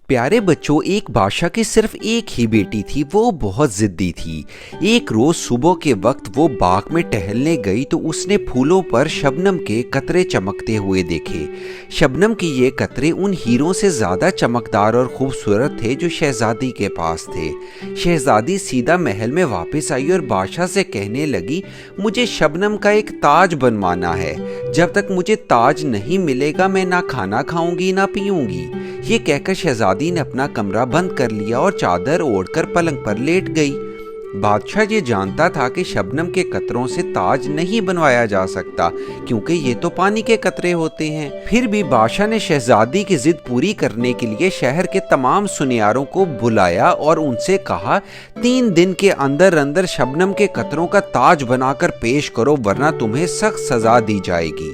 प्यारे बच्चों, एक बादशाह की सिर्फ एक ही बेटी थी। वो बहुत जिद्दी थी। एक रोज सुबह के वक्त वो बाग में टहलने गई तो उसने फूलों पर शबनम के कतरे चमकते हुए देखे। शबनम के ये कतरे उन हीरों से ज्यादा चमकदार और खूबसूरत थे जो शहजादी के पास थे। शहजादी सीधा महल में वापस आई और बादशाह से कहने लगी, मुझे शबनम का एक ताज बनवाना है। जब तक मुझे ताज नहीं मिलेगा मैं ना खाना खाऊंगी ना पीऊंगी। ये कहकर शहजादी ने अपना कमरा बंद कर लिया और चादर ओढ़कर पलंग पर लेट गई। बादशाह ये जानता था कि शबनम के कतरों से ताज नहीं बनवाया जा सकता क्योंकि ये तो पानी के कतरे होते हैं। फिर भी बादशाह ने शहजादी की जिद पूरी करने के लिए शहर के तमाम सुनियारों को बुलाया और उनसे कहा, 3 दिन के अंदर अंदर शबनम के कतरों का ताज बनाकर पेश करो वरना तुम्हें सख्त सजा दी जाएगी।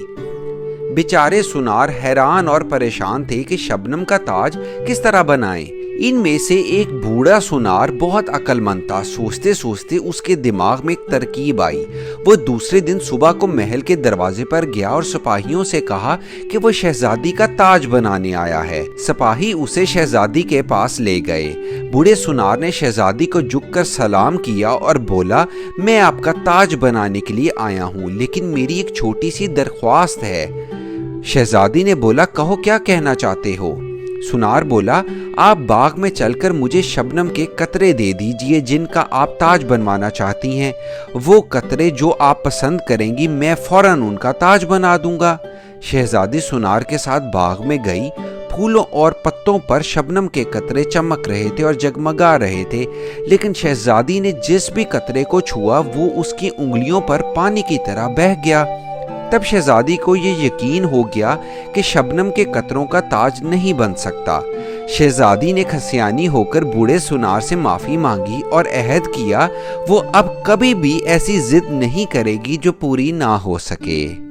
बेचारे सुनार हैरान और परेशान थे कि शबनम का ताज किस तरह बनाएं। इनमें से एक बूढ़ा सुनार बहुत अक्लमंद था। सोचते सोचते उसके दिमाग में एक तरकीब आई। वो दूसरे दिन सुबह को महल के दरवाजे पर गया और सिपाहियों से कहा कि वो शहजादी का ताज बनाने आया है। सिपाही उसे शहजादी के पास ले गए। बूढ़े सुनार ने शहजादी को झुककर सलाम किया और बोला, मैं आपका ताज बनाने के लिए आया हूँ, लेकिन मेरी एक छोटी सी दरख्वास्त है। शहजादी ने बोला, कहो क्या कहना चाहते हो। सुनार बोला, आप बाग में चलकर मुझे शबनम के कतरे दे दीजिए जिनका आप ताज बनवाना चाहती हैं। वो कतरे जो आप पसंद करेंगी मैं फौरन उनका ताज बना दूंगा। शहजादी सुनार के साथ बाग में गई। फूलों और पत्तों पर शबनम के कतरे चमक रहे थे और जगमगा रहे थे, लेकिन शहजादी ने जिस भी कतरे को छुआ वो उसकी उंगलियों पर पानी की तरह बह गया। तब शहजादी को ये यकीन हो गया कि शबनम के कतरों का ताज नहीं बन सकता। शहजादी ने खसियानी होकर बूढ़े सुनार से माफ़ी मांगी और अहद किया वो अब कभी भी ऐसी जिद नहीं करेगी जो पूरी ना हो सके।